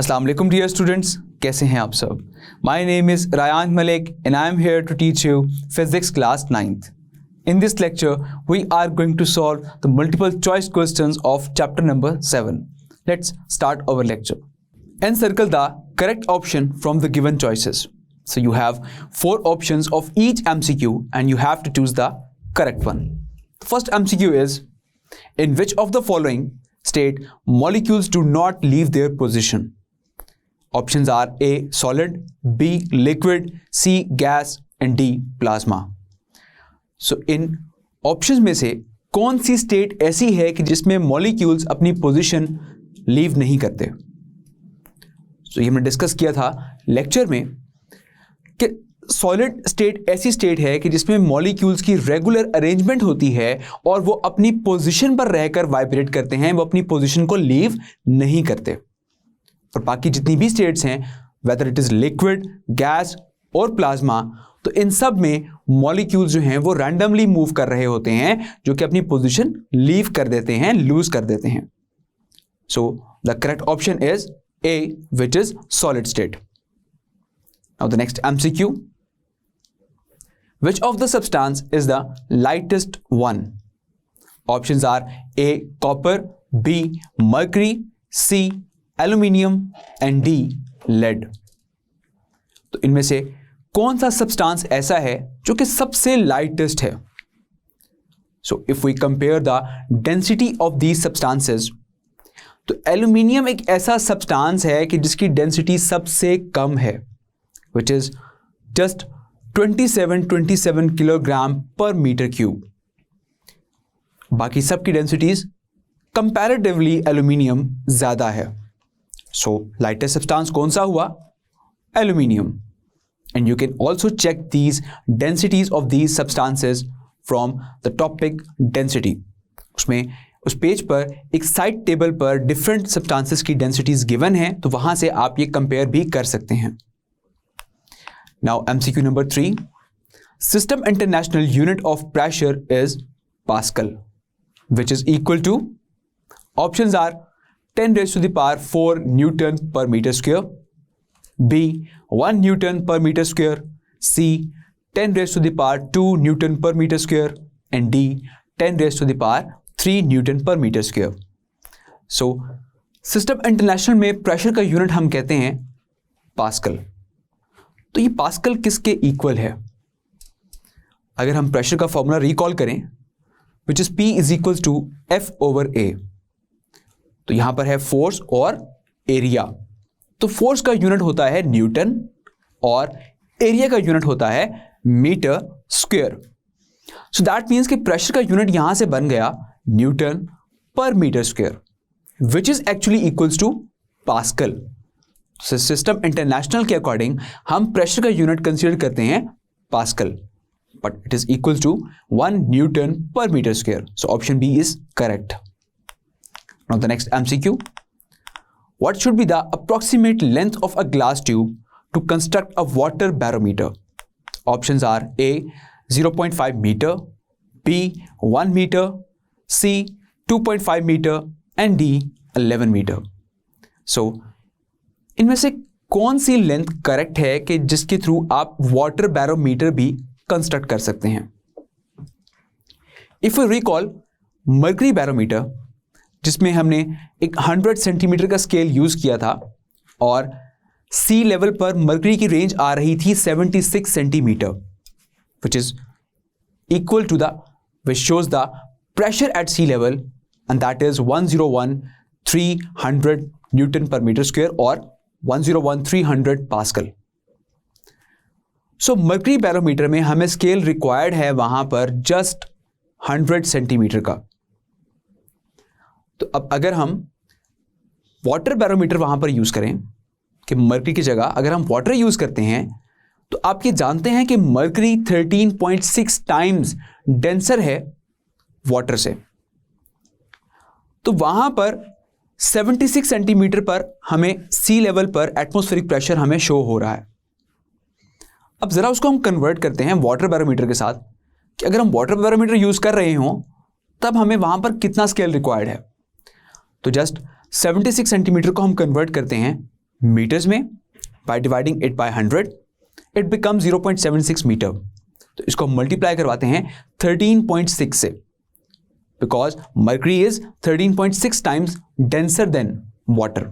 अस्सलाम वालेकुम dear students, कैसे हैं आप सब। My name is Rayan Malik and I am here to teach you physics class 9th. In this lecture, we are going to solve the multiple choice questions of chapter number 7. Let's start our lecture. Encircle the correct option from the given choices. So you have 4 options of each MCQ and you have to choose the correct one. The first MCQ is, in which of the following state molecules do not leave their position? Options are A. Solid, B. Liquid, C. Gas and D. Plasma. So in options में से कौन सी state ऐसी है कि जिसमें molecules अपनी position leave नहीं करते। तो ये हमने डिस्कस किया था लेक्चर में कि सॉलिड स्टेट ऐसी स्टेट है कि जिसमें मॉलिक्यूल्स की रेगुलर अरेंजमेंट होती है और वो अपनी पोजीशन पर रहकर वाइब्रेट करते हैं, वो अपनी पोजीशन को लीव नहीं करते। और बाकी जितनी भी स्टेट्स हैं, whether it is liquid, gas और प्लाज्मा, तो इन सब में मॉलिक्यूल्स जो हैं वो रैंडमली मूव कर रहे होते हैं, जो कि अपनी पोजीशन लीव कर देते हैं, लूज कर देते हैं। So the correct option is a, which is solid state. Now the next MCQ, which of the substance is the lightest one? Options are A. Copper, B. Mercury, C. Aluminium and D. Lead. तो इनमें से कौन सा substance ऐसा है जो कि सबसे लाइटेस्ट है? So if we compare the density of these substances, तो एल्यूमिनियम एक ऐसा सब्सटेंस है कि जिसकी डेंसिटी सबसे कम है, विच इज जस्ट 27 किलोग्राम पर मीटर क्यूब। बाकी सबकी डेंसिटीज कंपैरेटिवली एल्यूमिनियम ज्यादा है। सो लाइटेस्ट सब्सटेंस कौन सा हुआ? Aluminium. And you can also check these densities of these substances from the topic density. उसमें उस पेज पर एक साइड टेबल पर डिफरेंट सब्सटेंसेस की डेंसिटीज गिवन है, तो वहां से आप ये कंपेयर भी कर सकते हैं। Now MCQ number 3, System International Unit of Pressure is Pascal, which is equal to, options are 10 raised to the power 4 Newton per meter square, B 1 Newton per meter square, C 10 raised to the power 2 Newton per meter square and D 10 raised to the power 3 Newton per meter square. So System International में pressure का unit हम कहते हैं pascal. तो ये pascal किसके equal है? अगर हम प्रेशर का फॉर्मूला रिकॉल करें, which is P is equal to F/A, तो यहां पर है फोर्स और एरिया। तो फोर्स का यूनिट होता है न्यूटन और एरिया का यूनिट होता है metre square. So that means कि प्रेशर का यूनिट यहां से बन गया newton per metre square, which is actually equals to pascal. System international के अकॉर्डिंग हम प्रेशर का यूनिट कंसीडर करते हैं pascal, but it is equal to 1 newton per metre square. So option B is correct. Now the next MCQ, what should be the approximate length of a glass tube to construct a water barometer? Options are A 0.5 metre, B 1 metre, C 2.5 metre and D 11 metre. So इनमें से कौन C length correct है कि जिसके through आप water barometer भी construct कर सकते हैं? If you recall mercury barometer, जिसमें हमने एक 100 सेंटीमीटर का स्केल यूज किया था और सी लेवल पर मर्करी की रेंज आ रही थी 76 centimetre, which is equal to which shows the pressure at sea level and that is 101,300 newton per metre square और 101,300 पास्कल। सो मर्करी बैरोमीटर में हमें स्केल रिक्वायर्ड है वहां पर जस्ट 100 सेंटीमीटर का। तो अब अगर हम वाटर बैरोमीटर वहां पर यूज करें कि मर्करी की जगह अगर हम वाटर यूज करते हैं, तो आप ये जानते हैं कि मर्करी 13.6 टाइम्स डेंसर है वाटर से। तो वहां पर 76 सेंटीमीटर पर हमें सी लेवल पर एटमॉस्फेरिक प्रेशर हमें शो हो रहा है। अब जरा उसको हम कन्वर्ट करते हैं वाटर बैरोमीटर के साथ, कि अगर हम वाटर बैरोमीटर यूज कर रहे हों तब हमें वहां पर कितना स्केल रिक्वायर्ड है। तो जस्ट 76 सेंटीमीटर को हम कन्वर्ट करते हैं मीटर्स में, by dividing it by 100 it become 0.76 metre. तो इसको मल्टीप्लाई करवाते हैं 13.6 से, because mercury is 13.6 times denser than water.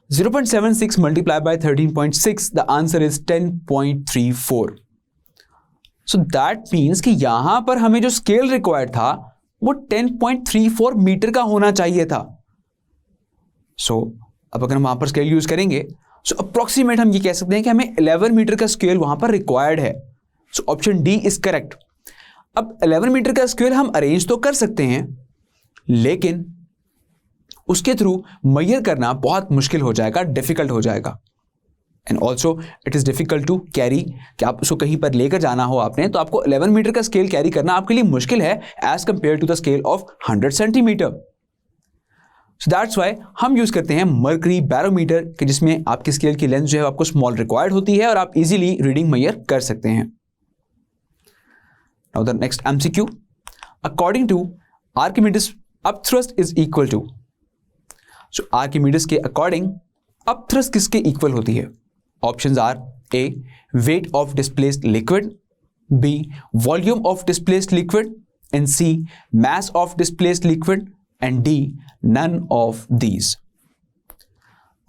0.76 multiplied by 13.6, the answer is 10.34. So that means कि यहां पर हमें जो स्केल रिक्वायर्ड था वो 10.34 मीटर का होना चाहिए था। So अब अगर हम वहां पर स्केल यूज करेंगे, so अप्रोक्सीमेट हम ये कह सकते हैं कि हमें 11 मीटर का स्केल वहां पर रिक्वायर्ड है। So option D is correct. अब 11 मीटर का स्केल हम अरेंज तो कर सकते हैं, लेकिन उसके थ्रू मेजर करना बहुत मुश्किल हो जाएगा, डिफिकल्ट हो जाएगा। And also it is difficult to carry, कि आप उसको कहीं पर लेकर जाना हो आपने, तो आपको 11 मीटर का स्केल कैरी करना आपके लिए मुश्किल है as compare to the scale of 100 centimetre. So that's why हम यूज करते हैं मर्करी बैरोमीटर, कि जिसमें आपकी स्केल की लेंथ जो है आपको स्मॉल रिक्वायर्ड होती है और आप इजीली रीडिंग मेजर कर सकते हैं। Now the next MCQ, according to Archimedes upthrust is equal to. So Archimedes के अकॉर्डिंग अपथ्रस्ट किसके इक्वल होती है? Options are A weight of displaced liquid, B volume of displaced liquid, and C mass of displaced liquid, and D none of these.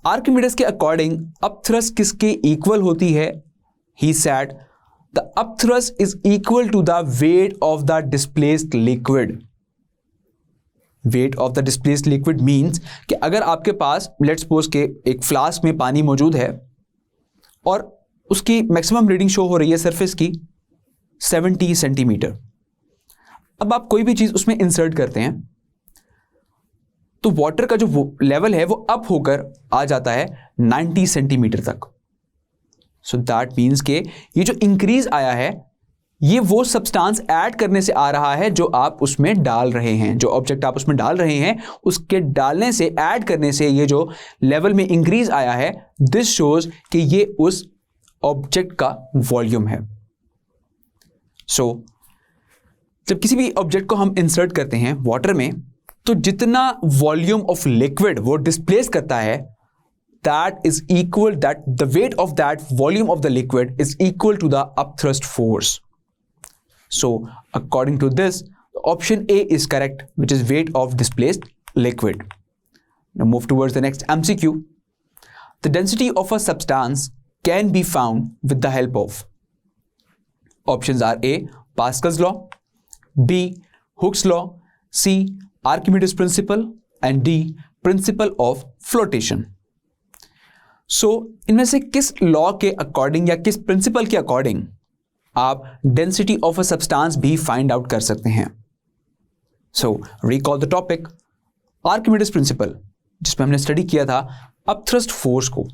Archimedes के according upthrust किसके इक्वल होती है? He said the upthrust is equal to the weight of the displaced liquid. Weight of the displaced liquid means कि अगर आपके पास let's suppose के एक फ्लास्क में पानी मौजूद है और उसकी मैक्सिमम रीडिंग शो हो रही है सरफेस की 70 सेंटीमीटर। अब आप कोई भी चीज उसमें इंसर्ट करते हैं तो वाटर का जो लेवल है वो अप होकर आ जाता है 90 सेंटीमीटर तक। सो दैट मीन्स के ये जो इंक्रीज आया है ये वो सब्सटेंस ऐड करने से आ रहा है जो आप उसमें डाल रहे हैं, जो ऑब्जेक्ट आप उसमें डाल रहे हैं उसके डालने से, ऐड करने से ये जो लेवल में इंक्रीज आया है, दिस शोज कि ये उस ऑब्जेक्ट का वॉल्यूम है। सो जब किसी भी ऑब्जेक्ट को हम इंसर्ट करते हैं वाटर में, तो जितना वॉल्यूम ऑफ लिक्विड वो डिस्प्लेस करता है, that is equal, that the weight of that volume of the liquid is equal to the upthrust force. So according to this, option A is correct, which is weight of displaced liquid. Now move towards the next MCQ. The density of a substance can be found with the help of. Options are A Pascal's law, B Hooke's law, C Archimedes principle, and D principle of flotation. सो इनमें से किस law के according या किस principal के according आप density of a substance भी find out कर सकते हैं? So recall the topic Archimedes principle, जिसमें हमने स्टडी किया था अपथ्रस्ट फोर्स को,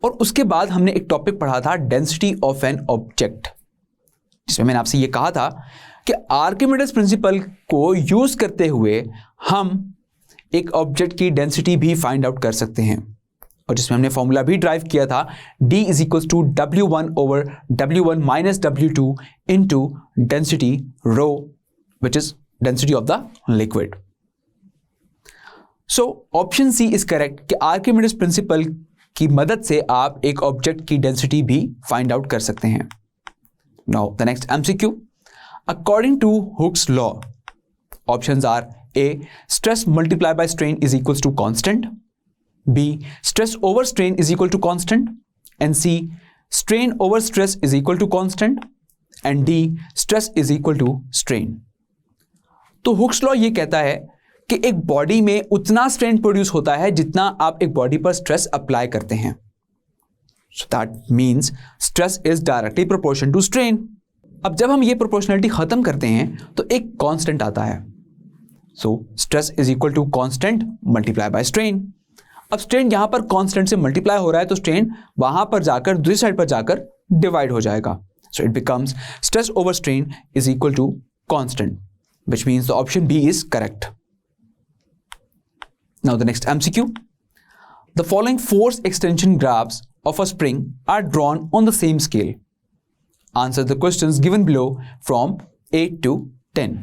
और उसके बाद हमने एक टॉपिक पढ़ा था डेंसिटी ऑफ एन ऑब्जेक्ट, जिसमें मैंने आपसे ये कहा था कि आर्किमिडीज प्रिंसिपल को यूज करते हुए हम एक ऑब्जेक्ट की डेंसिटी भी फाइंड आउट कर सकते हैं, और जिसमें हमने फॉर्मूला भी ड्राइव किया था D is equal to W1 over W1 minus W2 into density rho, which is density of the liquid. So option C is correct कि आर्किमिडीज प्रिंसिपल की मदद से आप एक ऑब्जेक्ट की डेंसिटी भी फाइंड आउट कर सकते हैं। Now the next MCQ, according to Hooke's law, options are A stress multiplied by strain is equals to constant, B stress over strain is equal to constant, and C strain over stress is equal to constant, and D stress is equal to strain. तो Hooke's law ये कहता है कि एक body में उतना strain produce होता है जितना आप एक बॉडी पर स्ट्रेस अप्लाई करते हैं। So that means stress is directly proportional to strain. अब जब हम ये प्रोपोर्शनलिटी खत्म करते हैं तो एक कांस्टेंट आता है। So stress is equal to constant multiply by strain. अब स्ट्रेन यहां पर कांस्टेंट से मल्टीप्लाई हो रहा है तो स्ट्रेन वहां पर जाकर दूसरी साइड पर जाकर डिवाइड हो जाएगा। So it becomes stress over strain is equal to constant, which means the option B is correct. Now the next MCQ, the following force extension graphs of a spring are drawn on the same scale. Answer the questions given below from 8 to 10।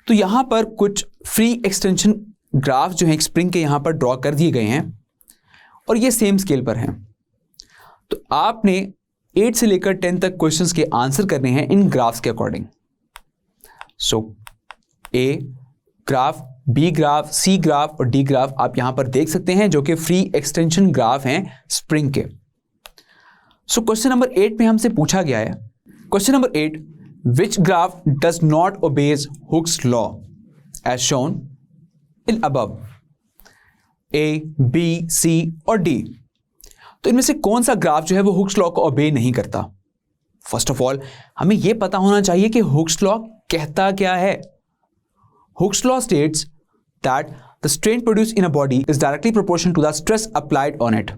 तो यहां पर कुछ free extension graph जो है एक spring के यहां पर ड्रॉ कर दिए गए हैं, और ये सेम स्केल पर हैं। तो आपने 8 से लेकर 10 तक क्वेश्चंस के आंसर करने हैं इन ग्राफ्स के according. So A graph, B graph, C graph और डी ग्राफ आप यहां पर देख सकते हैं, जो कि फ्री एक्सटेंशन ग्राफ हैं स्प्रिंग के। सो क्वेश्चन नंबर 8 में हमसे पूछा गया है, question number 8, which graph does not obey Hooke's law as shown in above, A, B, C और डी। तो इनमें से कौन सा ग्राफ जो है वो हुक्स लॉ को ओबे नहीं करता? फर्स्ट ऑफ ऑल हमें यह पता होना चाहिए कि हुक्स लॉ कहता क्या है। Hooke's law states that the strain produce in a body is directly proportional to the stress applied on it,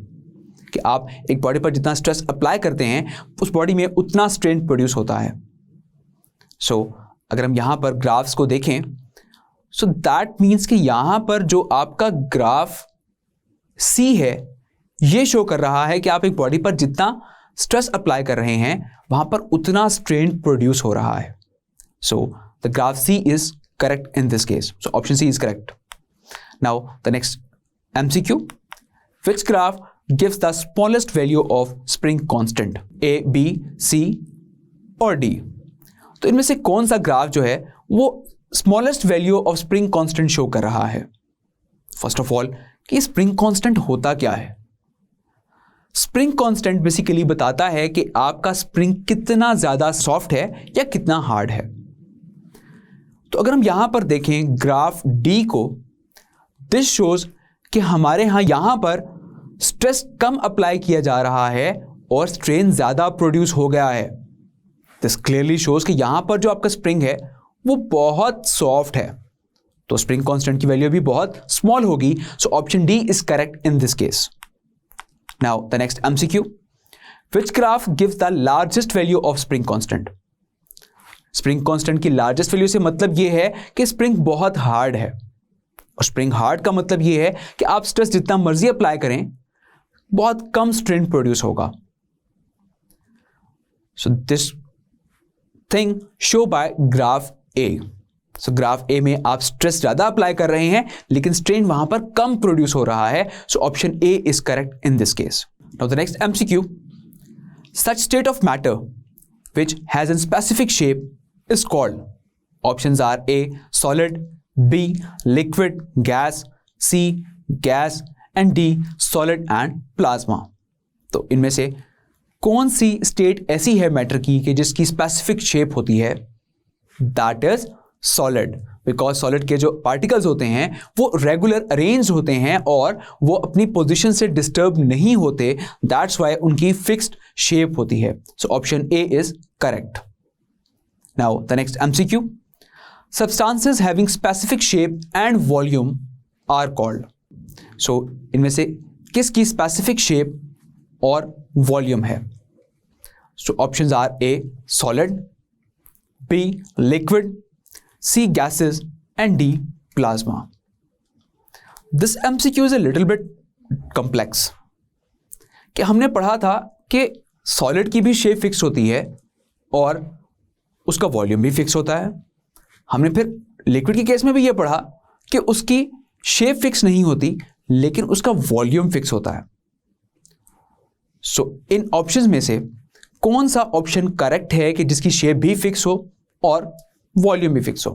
कि आप एक बॉडी पर जितना स्ट्रेस अप्लाई करते हैं उस बॉडी में उतना स्ट्रेन प्रोड्यूस होता है। सो अगर हम यहां पर ग्राफ्स को देखें, सो दैट मीन्स कि यहां पर जो आपका ग्राफ सी है ये शो कर रहा है कि आप एक बॉडी पर जितना स्ट्रेस अप्लाई कर रहे हैं वहां पर उतना स्ट्रेन प्रोड्यूस हो रहा है। So the graph C is correct in this case. So option C is correct. Now the next MCQ, which graph gives the smallest value of spring constant, A, B, C और D। तो इनमें से कौन सा graph जो है वो smallest value of spring constant show कर रहा है? फर्स्ट ऑफ ऑल कि स्प्रिंग कांस्टेंट होता क्या है? स्प्रिंग कांस्टेंट बेसिकली बताता है कि आपका स्प्रिंग कितना ज्यादा सॉफ्ट है या कितना हार्ड है। तो अगर हम यहां पर देखें ग्राफ डी को, दिस शोज कि हमारे यहां पर स्ट्रेस कम अप्लाई किया जा रहा है और स्ट्रेन ज्यादा प्रोड्यूस हो गया है। दिस क्लियरली शोज कि यहां पर जो आपका स्प्रिंग है वो बहुत सॉफ्ट है, तो स्प्रिंग कांस्टेंट की वैल्यू भी बहुत स्मॉल होगी। So option D is correct in this case. Now the next MCQ, which graph gives the largest value of spring constant? Spring constant की लार्जेस्ट वैल्यू से मतलब यह है कि स्प्रिंग बहुत हार्ड है, और स्प्रिंग हार्ड का मतलब यह है कि आप स्ट्रेस जितना मर्जी अप्लाई करें बहुत कम स्ट्रेन प्रोड्यूस होगा। So this thing show by graph A. So graph A में आप स्ट्रेस ज्यादा अप्लाई कर रहे हैं लेकिन स्ट्रेन वहां पर कम प्रोड्यूस हो रहा है। So option A is correct in this case. Now the next MCQ, such state of matter which has a specific shape is called, options are A, solid, B, liquid, gas, C, gas and D, solid and plasma। तो इनमें से कौन सी state ऐसी है matter की कि जिसकी specific shape होती है? That is solid, because solid के जो पार्टिकल्स होते हैं वो रेगुलर अरेंज होते हैं और वो अपनी पोजीशन से डिस्टर्ब नहीं होते, दैट्स वाई उनकी फिक्स्ड शेप होती है। So option A is correct. Now the next MCQ, substances having specific shape and volume are called. So इनमें से किसकी स्पेसिफिक शेप और वॉल्यूम है? So options are A solid, B liquid, C gases and D plasma। This MCQ is a little bit complex। कि हमने पढ़ा था कि सॉलिड की भी शेप फिक्स होती है और उसका वॉल्यूम भी फिक्स होता है। हमने फिर लिक्विड के केस में भी यह पढ़ा कि उसकी शेप फिक्स नहीं होती लेकिन उसका वॉल्यूम फिक्स होता है। सो इन ऑप्शंस में से कौन सा ऑप्शन करेक्ट है कि जिसकी शेप भी फिक्स हो और वॉल्यूम भी फिक्स हो?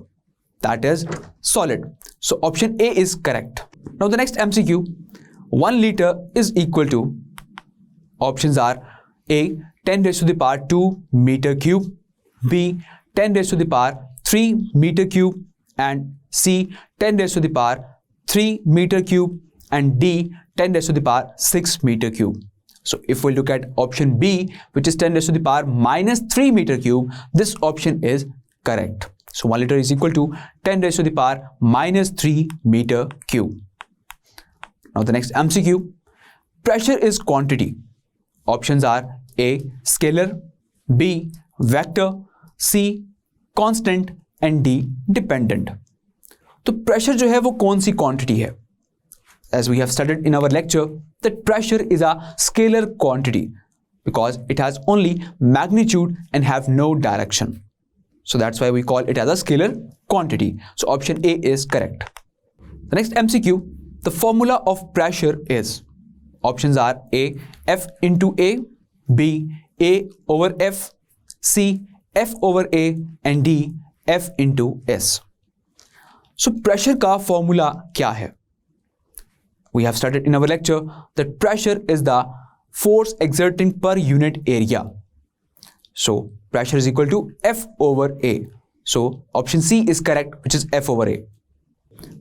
That is solid. So option A is correct. Now the next MCQ, 1 litre is equal to, options are A 10⁻² metre cube, B 10⁻³ metre cube and C 10⁻³ metre cube and D 10⁻6 metre cube. So if we look at option B, which is 10⁻³ meter cube, this option is correct. So 1 liter is equal to 10⁻³ meter cube. Now the next MCQ, pressure is quantity. Options are A scalar, B vector, C constant and D dependent। तो pressure जो है वो कौन सी quantity है? As we have studied in our lecture, that pressure is a scalar quantity because it has only magnitude and have no direction. So that's why we call it as a scalar quantity. So option A is correct. The next MCQ, the formula of pressure is, Options are A, F into A, B, A over F, C, F over A, and D, F into S. So pressure का formula क्या है? We have studied in our lecture that pressure is the force exerting per unit area. So pressure is equal to F over A. So option C is correct, which is F over A.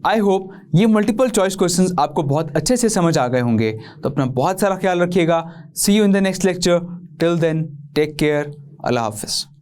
I hope ये multiple choice questions आपको बहुत अच्छे से समझ आ गए होंगे. तो अपना बहुत सारा ख्याल रखिएगा. See you in the next lecture. Till then, take care. Allah Hafiz.